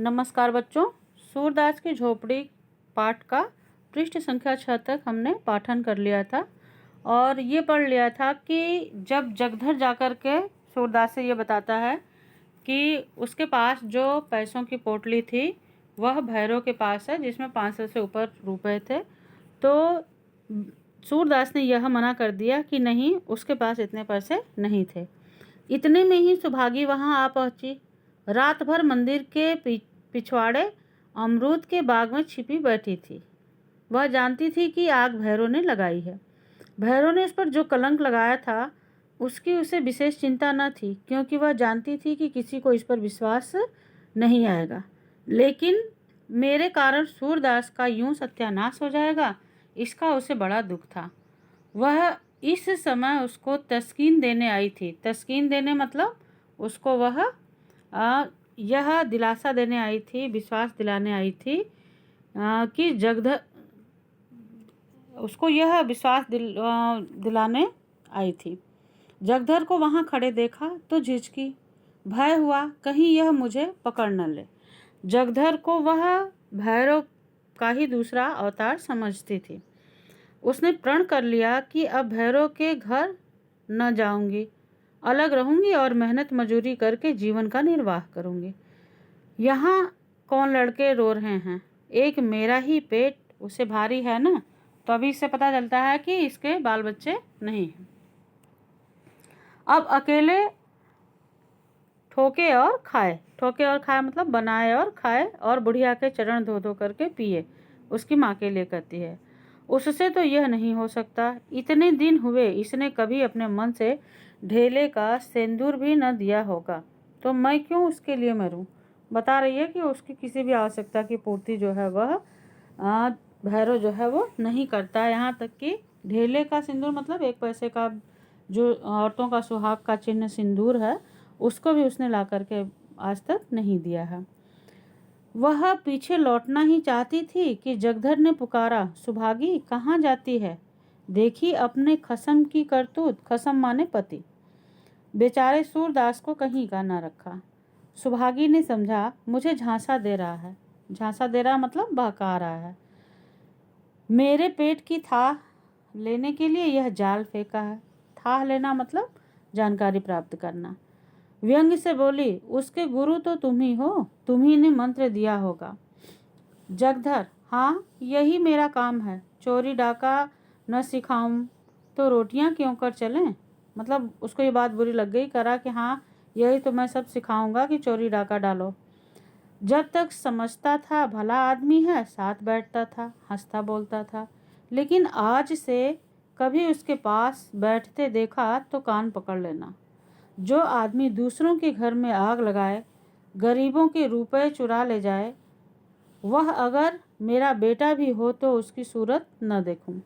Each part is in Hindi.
नमस्कार बच्चों, सूरदास की झोपड़ी पाठ का पृष्ठ संख्या 6 तक हमने पाठन कर लिया था और ये पढ़ लिया था कि जब जगधर जाकर के सूरदास से ये बताता है कि उसके पास जो पैसों की पोटली थी वह भैरव के पास है जिसमें 500 से ऊपर रुपए थे। तो सूरदास ने यह मना कर दिया कि नहीं, उसके पास इतने पैसे नहीं थे। इतने में ही सुभागी वहां आ पहुंची। रात भर मंदिर के पिछवाड़े अमरूद के बाग में छिपी बैठी थी। वह जानती थी कि आग भैरव ने लगाई है। भैरव ने उस पर जो कलंक लगाया था उसकी उसे विशेष चिंता न थी, क्योंकि वह जानती थी कि किसी को इस पर विश्वास नहीं आएगा। लेकिन मेरे कारण सूरदास का यूं सत्यानाश हो जाएगा, इसका उसे बड़ा दुख था। वह इस समय उसको तस्कीन देने आई थी। तस्कीन देने मतलब उसको वह यह दिलासा देने आई थी, विश्वास दिलाने आई थी कि जगधर, उसको यह विश्वास दिलाने आई थी। जगधर को वहां खड़े देखा तो झिझकी, भय हुआ कहीं यह मुझे पकड़ न ले। जगधर को वह भैरव का ही दूसरा अवतार समझती थी। उसने प्रण कर लिया कि अब भैरव के घर न जाऊंगी, अलग रहूंगी और मेहनत मजूरी करके जीवन का निर्वाह करूंगी। यहाँ कौन लड़के रो रहे हैं, एक मेरा ही पेट उसे भारी है ना। तो अभी इससे पता चलता है कि इसके बाल बच्चे नहीं हैं। अब अकेले ठोके और खाए। ठोके और खाए मतलब बनाए और खाए, और बुढ़िया के चरण धो धो करके पिए। उसकी माँ के लिए कहती है, उससे तो यह नहीं हो सकता। इतने दिन हुए इसने कभी अपने मन से ढेले का सिंदूर भी न दिया होगा, तो मैं क्यों उसके लिए मरूं। बता रही है कि उसकी किसी भी आवश्यकता की पूर्ति जो है वह भैरव जो है वो नहीं करता। यहाँ तक कि ढेले का सिंदूर मतलब 1 पैसे का जो औरतों का सुहाग का चिन्ह सिंदूर है, उसको भी उसने ला करके आज तक नहीं दिया है। वह पीछे लौटना ही चाहती थी कि जगधर ने पुकारा, सुभागी कहाँ जाती है। देखी अपने खसम की करतूत। खसम माने पति। बेचारे सूरदास को कहीं का ना रखा। सुभागी ने समझा मुझे झांसा दे रहा है। झांसा दे रहा मतलब बहका रहा है। मेरे पेट की थाह लेने के लिए यह जाल फेंका है। थाह लेना मतलब जानकारी प्राप्त करना। व्यंग से बोली, उसके गुरु तो तुम ही हो, तुम ही ने मंत्र दिया होगा। जगधर, हाँ यही मेरा काम है। चोरी डाका न सिखाऊं तो रोटियां क्यों कर चलें। मतलब उसको ये बात बुरी लग गई। करा कि हाँ यही तो मैं सब सिखाऊंगा कि चोरी डाका डालो। जब तक समझता था भला आदमी है, साथ बैठता था, हंसता बोलता था। लेकिन आज से कभी उसके पास बैठते देखा तो कान पकड़ लेना। जो आदमी दूसरों के घर में आग लगाए, गरीबों के रुपए चुरा ले जाए, वह अगर मेरा बेटा भी हो तो उसकी सूरत न देखूं।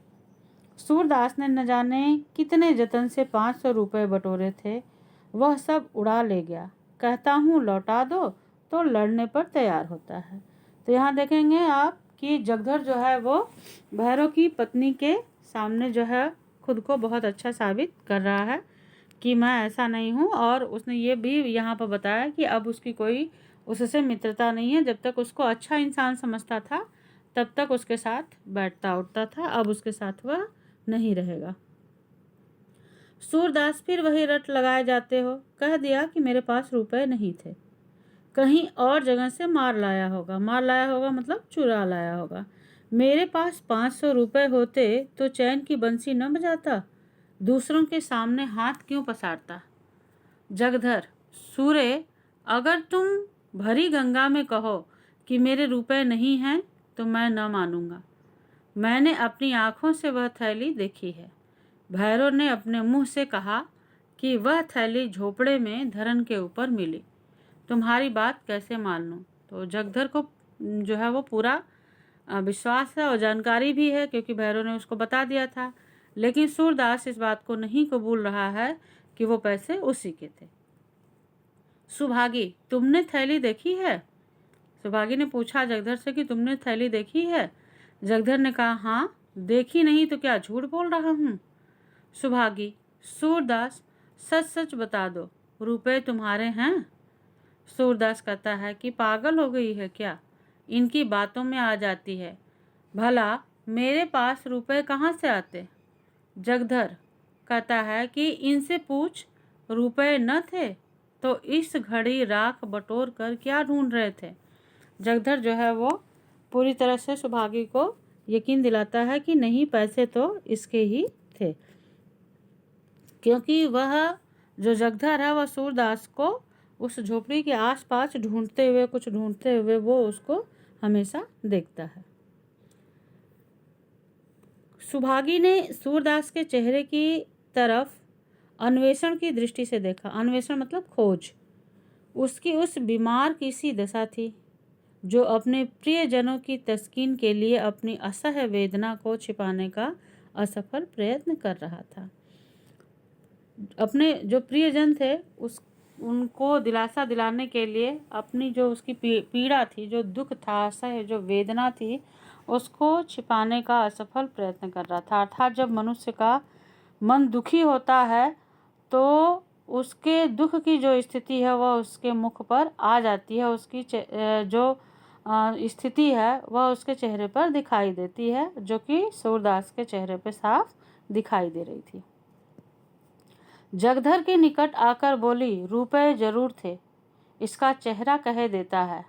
सूरदास ने न जाने कितने जतन से 500 रुपये बटोरे थे, वह सब उड़ा ले गया। कहता हूँ लौटा दो तो लड़ने पर तैयार होता है। तो यहाँ देखेंगे आप कि जगधर जो है वो भैरव की पत्नी के सामने जो है खुद को बहुत अच्छा साबित कर रहा है कि मैं ऐसा नहीं हूँ। और उसने ये भी यहाँ पर बताया कि अब उसकी कोई उससे मित्रता नहीं है। जब तक उसको अच्छा इंसान समझता था तब तक उसके साथ बैठता उठता था, अब उसके साथ वह नहीं रहेगा। सूरदास फिर वही रट लगाए जाते हो। कह दिया कि मेरे पास रुपए नहीं थे, कहीं और जगह से मार लाया होगा। मार लाया होगा मतलब चुरा लाया होगा। मेरे पास 500 रुपए होते तो चैन की बंसी न बजाता, दूसरों के सामने हाथ क्यों पसारता। जगधर, सूरे अगर तुम भरी गंगा में कहो कि मेरे रुपए नहीं हैं तो मैं न मानूंगा। मैंने अपनी आंखों से वह थैली देखी है। भैरव ने अपने मुंह से कहा कि वह थैली झोपड़े में धरन के ऊपर मिली। तुम्हारी बात कैसे मान लूं। तो जगधर को जो है वो पूरा विश्वास है और जानकारी भी है, क्योंकि भैरव ने उसको बता दिया था। लेकिन सूरदास इस बात को नहीं कबूल रहा है कि वो पैसे उसी के थे। सुभागी, तुमने थैली देखी है। सुभागी ने पूछा जगधर से कि तुमने थैली देखी है। जगधर ने कहा हाँ, देखी नहीं तो क्या झूठ बोल रहा हूँ। सुभागी, सूरदास सच सच बता दो, रुपए तुम्हारे हैं। सूरदास कहता है कि पागल हो गई है क्या, इनकी बातों में आ जाती है। भला मेरे पास रुपए कहाँ से आते। जगधर कहता है कि इनसे पूछ, रुपए न थे तो इस घड़ी राख बटोर कर क्या ढूंढ रहे थे। जगधर जो है वो पूरी तरह से सुभागी को यकीन दिलाता है कि नहीं, पैसे तो इसके ही थे, क्योंकि वह जो जगधर है वह सूरदास को उस झोपड़ी के आसपास कुछ ढूंढते हुए वो उसको हमेशा देखता है। सुभागी ने सूरदास के चेहरे की तरफ अन्वेषण की दृष्टि से देखा। अन्वेषण मतलब खोज। उसकी उस बीमार की सी दशा थी जो अपने प्रियजनों की तस्कीन के लिए अपनी असह्य वेदना को छिपाने का असफल प्रयत्न कर रहा था। अपने जो प्रियजन थे उनको दिलासा दिलाने के लिए अपनी जो उसकी पीड़ा थी, जो दुख था, असह्य जो वेदना थी, उसको छिपाने का असफल प्रयत्न कर रहा था। अर्थात जब मनुष्य का मन दुखी होता है तो उसके दुख की जो स्थिति है वह उसके मुख पर आ जाती है, उसकी जो स्थिति है वह उसके चेहरे पर दिखाई देती है, जो कि सूरदास के चेहरे पर साफ दिखाई दे रही थी। जगधर के निकट आकर बोली, रुपए जरूर थे, इसका चेहरा कह देता है।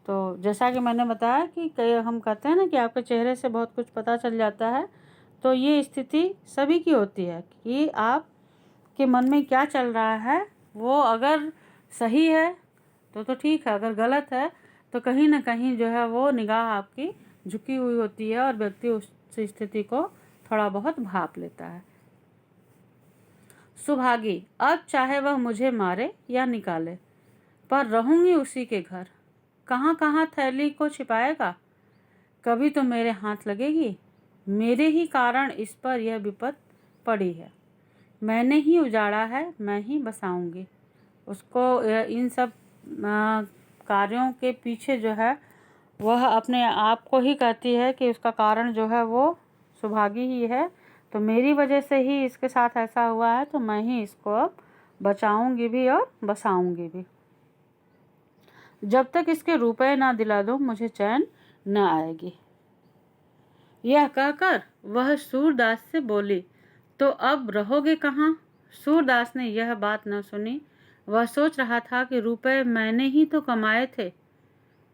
तो जैसा कि मैंने बताया कि हम कहते हैं ना कि आपके चेहरे से बहुत कुछ पता चल जाता है, तो ये स्थिति सभी की होती है कि आप के मन में क्या चल रहा है। वो अगर सही है तो ठीक है, अगर गलत है तो कहीं ना कहीं जो है वो निगाह आपकी झुकी हुई होती है और व्यक्ति उस स्थिति को थोड़ा बहुत भाप लेता है। सुभागी, अब चाहे वह मुझे मारे या निकाले, पर रहूंगी उसी के घर। कहाँ कहाँ थैली को छिपाएगा, कभी तो मेरे हाथ लगेगी। मेरे ही कारण इस पर यह विपत पड़ी है, मैंने ही उजाड़ा है, मैं ही बसाऊंगी। उसको इन सब कार्यों के पीछे जो है वह अपने आप को ही कहती है कि उसका कारण जो है वो सुभागी ही है, तो मेरी वजह से ही इसके साथ ऐसा हुआ है, तो मैं ही इसको अब बचाऊंगी भी और बसाऊंगी भी। जब तक इसके रुपए ना दिला दूं मुझे चैन न आएगी। यह कहकर वह सूरदास से बोली, तो अब रहोगे कहाँ। सूरदास ने यह बात न सुनी। वह सोच रहा था कि रुपए मैंने ही तो कमाए थे,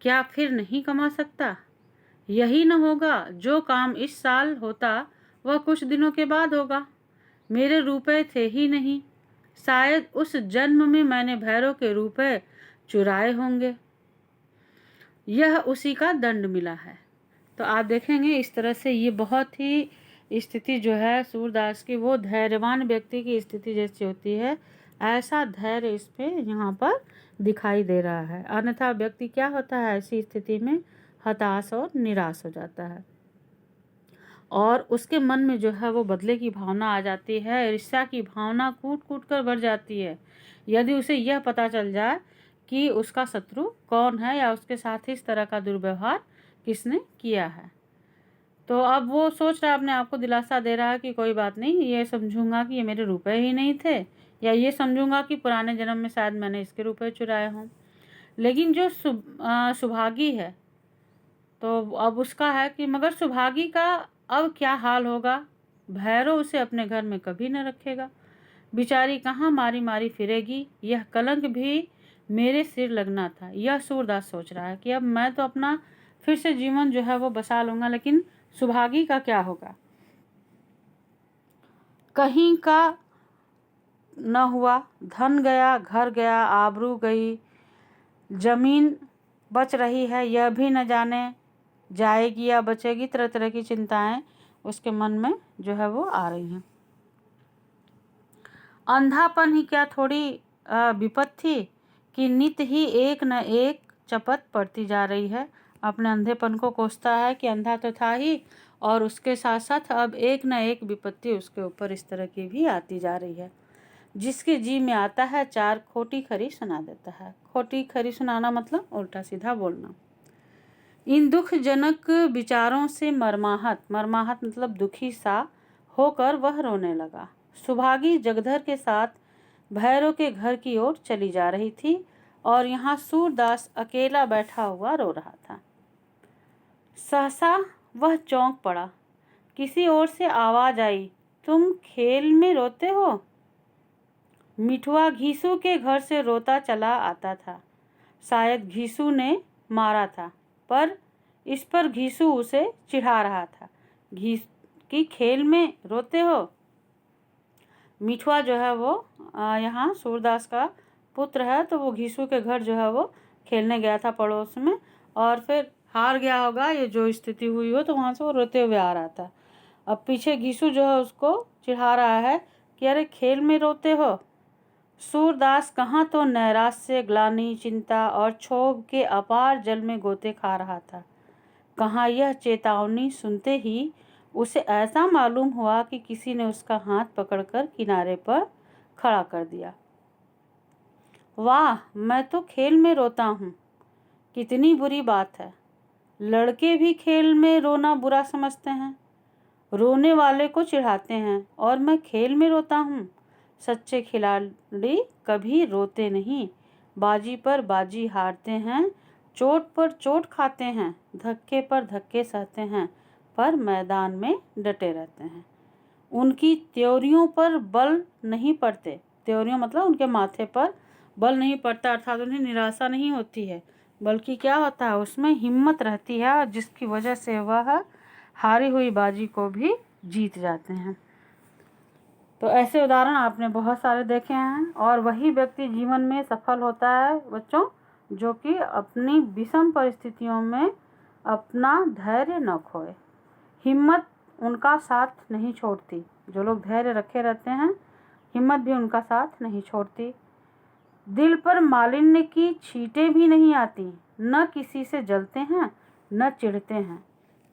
क्या फिर नहीं कमा सकता। यही न होगा, जो काम इस साल होता वह कुछ दिनों के बाद होगा। मेरे रुपए थे ही नहीं, शायद उस जन्म में मैंने भैरव के रुपए चुराए होंगे, यह उसी का दंड मिला है। तो आप देखेंगे इस तरह से ये बहुत ही स्थिति जो है सूरदास की, वो धैर्यवान व्यक्ति की स्थिति जैसी होती है, ऐसा धैर्य इस पे यहाँ पर दिखाई दे रहा है। अन्यथा व्यक्ति क्या होता है, ऐसी स्थिति में हताश और निराश हो जाता है और उसके मन में जो है वो बदले की भावना आ जाती है, ईर्ष्या की भावना कूट कूट कर बढ़ जाती है। यदि उसे यह पता चल जाए कि उसका शत्रु कौन है या उसके साथ इस तरह का दुर्व्यवहार किसने किया है, तो अब वो सोच रहा है, अपने आप को दिलासा दे रहा है कि कोई बात नहीं, ये समझूंगा कि ये मेरे रुपए ही नहीं थे, या ये समझूंगा कि पुराने जन्म में शायद मैंने इसके रुपए चुराए हों। लेकिन जो सुभागी है तो अब उसका है कि मगर सुभागी का अब क्या हाल होगा। भैरव उसे अपने घर में कभी न रखेगा, बेचारी कहाँ मारी मारी फिरेगी, यह कलंक भी मेरे सिर लगना था। यह सूरदास सोच रहा है कि अब मैं तो अपना फिर से जीवन जो है वो बसा लूंगा, लेकिन सुभागी का क्या होगा। कहीं का न हुआ, धन गया, घर गया, आबरू गई, जमीन बच रही है यह भी न जाने जाएगी या बचेगी। तरह तरह की चिंताएं उसके मन में जो है वो आ रही हैं। अंधापन ही क्या थोड़ी विपत थी कि नित ही एक न एक चपत पड़ती जा रही है। अपने अंधेपन को कोसता है कि अंधा तो था ही, और उसके साथ साथ अब एक न एक विपत्ति उसके ऊपर इस तरह की भी आती जा रही है। जिसके जी में आता है चार खोटी खरी सुना देता है। खोटी खरी सुनाना मतलब उल्टा सीधा बोलना। इन दुखजनक विचारों से मर्माहत मतलब दुखी सा होकर वह रोने लगा। सुभागी जगधर के साथ भैरव के घर की ओर चली जा रही थी। और यहाँ सूरदास अकेला बैठा हुआ रो रहा था। सहसा वह चौंक पड़ा। किसी ओर से आवाज आई, तुम खेल में रोते हो? मिठुआ घीसू के घर से रोता चला आता था। शायद घीसू ने मारा था, पर इस पर घीसू उसे चिढ़ा रहा था कि खेल में रोते हो। मिठुआ जो है वो यहाँ सूरदास का पुत्र है, तो वो घीसू के घर जो है वो खेलने गया था पड़ोस में, और फिर हार गया होगा, ये जो स्थिति हुई हो, तो वहाँ से वो रोते हुए आ रहा था। अब पीछे घीसू जो है उसको चिढ़ा रहा है कि अरे खेल में रोते हो। सूरदास कहाँ तो नैराश्य, ग्लानि, चिंता और क्षोभ के अपार जल में गोते खा रहा था, कहाँ यह चेतावनी सुनते ही उसे ऐसा मालूम हुआ कि किसी ने उसका हाथ पकड़कर किनारे पर खड़ा कर दिया। वाह, मैं तो खेल में रोता हूँ, कितनी बुरी बात है। लड़के भी खेल में रोना बुरा समझते हैं, रोने वाले को चिढ़ाते हैं, और मैं खेल में रोता हूँ। सच्चे खिलाड़ी कभी रोते नहीं, बाजी पर बाजी हारते हैं, चोट पर चोट खाते हैं, धक्के पर धक्के सहते हैं, पर मैदान में डटे रहते हैं। उनकी त्योरियों पर बल नहीं पड़ते, त्योरियों मतलब उनके माथे पर बल नहीं पड़ता, अर्थात उन्हें निराशा नहीं होती है, बल्कि क्या होता है, उसमें हिम्मत रहती है, जिसकी वजह से वह हारी हुई बाजी को भी जीत जाते हैं। तो ऐसे उदाहरण आपने बहुत सारे देखे हैं, और वही व्यक्ति जीवन में सफल होता है बच्चों, जो कि अपनी विषम परिस्थितियों में अपना धैर्य न खोए। हिम्मत उनका साथ नहीं छोड़ती, जो लोग धैर्य रखे रहते हैं, हिम्मत भी उनका साथ नहीं छोड़ती। दिल पर मालिन्य की छींटें भी नहीं आती, न किसी से जलते हैं न चिढ़ते हैं।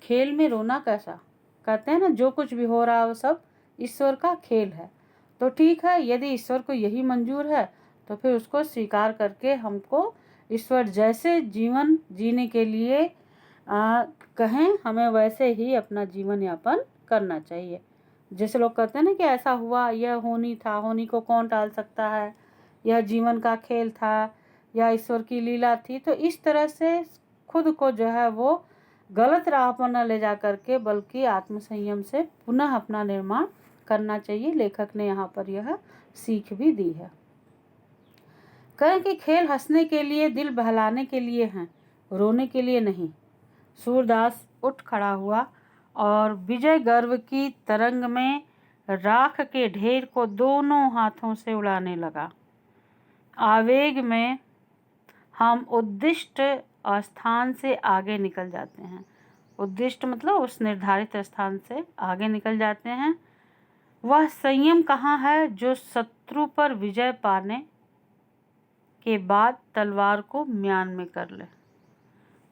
खेल में रोना कैसा, कहते हैं ना, जो कुछ भी हो रहा है वो सब ईश्वर का खेल है। तो ठीक है, यदि ईश्वर को यही मंजूर है तो फिर उसको स्वीकार करके हमको ईश्वर जैसे जीवन जीने के लिए कहें, हमें वैसे ही अपना जीवन यापन करना चाहिए। जैसे लोग कहते हैं ना कि ऐसा हुआ, यह होनी था, होनी को कौन टाल सकता है, यह जीवन का खेल था या ईश्वर की लीला थी। तो इस तरह से खुद को जो है वो गलत राह पर न ले जा करके, बल्कि आत्मसंयम से पुनः अपना निर्माण करना चाहिए। लेखक ने यहाँ पर यह सीख भी दी है। कहें कि खेल हंसने के लिए, दिल बहलाने के लिए हैं, रोने के लिए नहीं। सूरदास उठ खड़ा हुआ और विजय गर्व की तरंग में राख के ढेर को दोनों हाथों से उड़ाने लगा। आवेग में हम उद्दिष्ट स्थान से आगे निकल जाते हैं। उद्दिष्ट मतलब उस निर्धारित स्थान से आगे निकल जाते हैं। वह संयम कहाँ है जो शत्रु पर विजय पाने के बाद तलवार को म्यान में कर ले।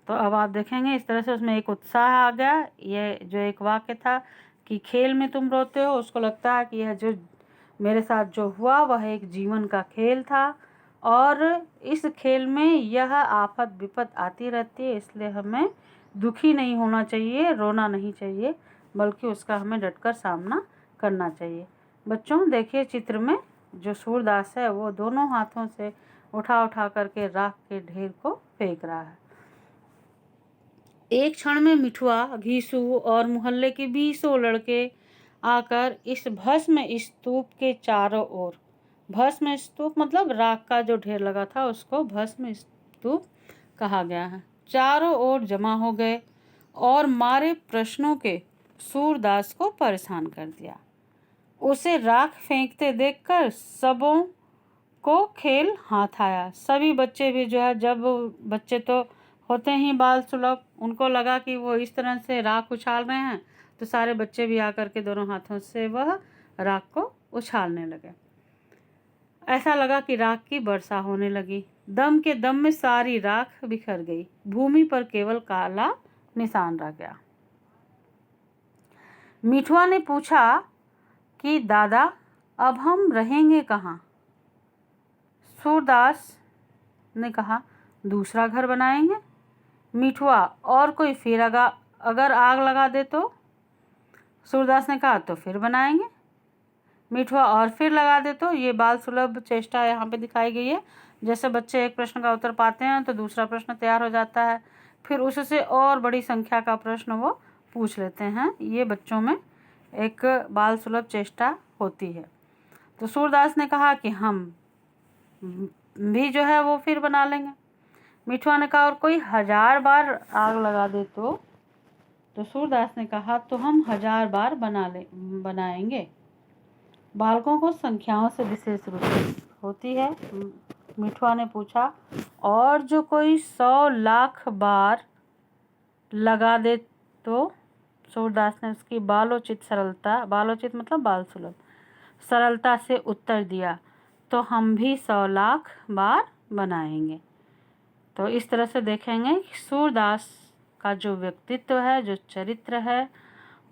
तो अब आप देखेंगे इस तरह से उसमें एक उत्साह आ गया। ये जो एक वाक्य था कि खेल में तुम रोते हो, उसको लगता है कि यह जो मेरे साथ जो हुआ वह एक जीवन का खेल था, और इस खेल में यह आफत विपत आती रहती है, इसलिए हमें दुखी नहीं होना चाहिए, रोना नहीं चाहिए, बल्कि उसका हमें डटकर सामना करना चाहिए। बच्चों देखिए, चित्र में जो सूरदास है वो दोनों हाथों से उठा उठा करके राख के ढेर को फेंक रहा है। एक क्षण में मिठुआ, घीसू और मोहल्ले के 20 लड़के आकर इस भस्म स्तूप के चारों ओर, भस्म स्तूप मतलब राख का जो ढेर लगा था उसको भस्म स्तूप कहा गया है, चारों ओर जमा हो गए और मारे प्रश्नों के सूरदास को परेशान कर दिया। उसे राख फेंकते देखकर सबों को खेल हाथ आया। सभी बच्चे भी जो है, जब बच्चे तो होते ही बाल सुलभ, उनको लगा कि वो इस तरह से राख उछाल रहे हैं, तो सारे बच्चे भी आकर के दोनों हाथों से वह राख को उछालने लगे। ऐसा लगा कि राख की वर्षा होने लगी। दम के दम में सारी राख बिखर गई, भूमि पर केवल काला निशान रह गया। मिठुआ ने पूछा कि दादा, अब हम रहेंगे कहाँ? सूरदास ने कहा, दूसरा घर बनाएंगे। मिठुआ, और कोई फिर अगर आग लगा दे तो? सूरदास ने कहा, तो फिर बनाएंगे। मिठुआ, और फिर लगा दे तो? ये बाल सुलभ चेष्टा यहाँ पे दिखाई गई है, जैसे बच्चे एक प्रश्न का उत्तर पाते हैं तो दूसरा प्रश्न तैयार हो जाता है, फिर उससे और बड़ी संख्या का प्रश्न वो पूछ लेते हैं। ये बच्चों में एक बाल सुलभ चेष्टा होती है। तो सूरदास ने कहा कि हम भी जो है वो फिर बना लेंगे। मिठुआ ने कहा और कोई 1000 बार आग लगा दे तो सूरदास ने कहा तो हम 1000 बार बनाएंगे। बालकों को संख्याओं से विशेष रुचि होती है। मिठुआ ने पूछा और जो कोई 100 लाख बार लगा दे तो सूरदास ने उसकी बालोचित सरलता, बालोचित मतलब बाल सुलभ सरलता से उत्तर दिया तो हम भी 100 लाख बार बनाएंगे। तो इस तरह से देखेंगे कि सूरदास का जो व्यक्तित्व है, जो चरित्र है,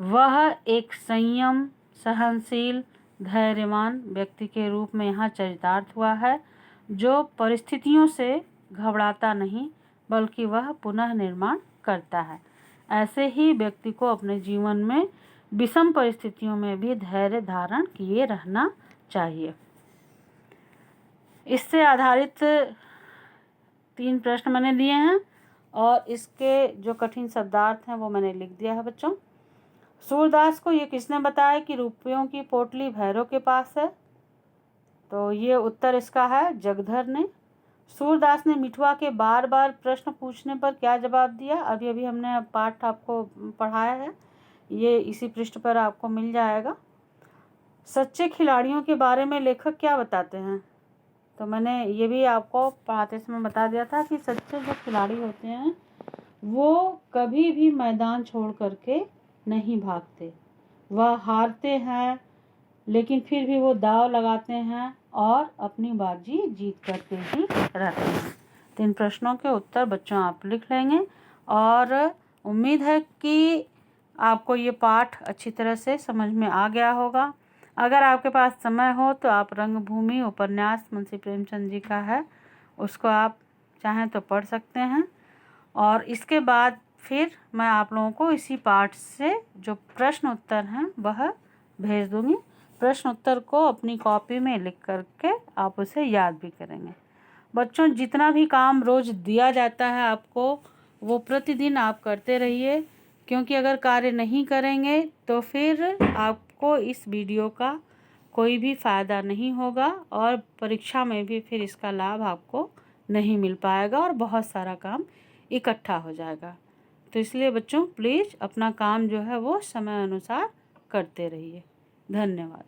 वह एक संयम, सहनशील, धैर्यवान व्यक्ति के रूप में यहाँ चरितार्थ हुआ है, जो परिस्थितियों से घबराता नहीं बल्कि वह पुनः निर्माण करता है। ऐसे ही व्यक्ति को अपने जीवन में विषम परिस्थितियों में भी धैर्य धारण किए रहना चाहिए। इससे आधारित 3 प्रश्न मैंने दिए हैं और इसके जो कठिन शब्दार्थ हैं वो मैंने लिख दिया है बच्चों। सूरदास को ये किसने बताया कि रुपयों की पोटली भैरव के पास है? तो ये उत्तर इसका है जगधर ने। सूरदास ने मिठुआ के बार बार प्रश्न पूछने पर क्या जवाब दिया? अभी अभी हमने पाठ आपको पढ़ाया है, ये इसी पृष्ठ पर आपको मिल जाएगा। सच्चे खिलाड़ियों के बारे में लेखक क्या बताते हैं? तो मैंने ये भी आपको पढ़ाते समय बता दिया था कि सच्चे जो खिलाड़ी होते हैं वो कभी भी मैदान छोड़ करके नहीं भागते। वह हारते हैं लेकिन फिर भी वो दाव लगाते हैं और अपनी बाजी जीत करके ही रहते हैं। 3 प्रश्नों के उत्तर बच्चों आप लिख लेंगे और उम्मीद है कि आपको ये पाठ अच्छी तरह से समझ में आ गया होगा। अगर आपके पास समय हो तो आप रंगभूमि उपन्यास मुंशी प्रेमचंद जी का है, उसको आप चाहें तो पढ़ सकते हैं। और इसके बाद फिर मैं आप लोगों को इसी पाठ से जो प्रश्न उत्तर हैं वह भेज दूंगी। प्रश्न उत्तर को अपनी कॉपी में लिख करके आप उसे याद भी करेंगे। बच्चों, जितना भी काम रोज दिया जाता है आपको वो प्रतिदिन आप करते रहिए, क्योंकि अगर कार्य नहीं करेंगे तो फिर आपको इस वीडियो का कोई भी फ़ायदा नहीं होगा और परीक्षा में भी फिर इसका लाभ आपको नहीं मिल पाएगा और बहुत सारा काम इकट्ठा हो जाएगा। तो इसलिए बच्चों प्लीज़ अपना काम जो है वो समय अनुसार करते रहिए। धन्यवाद।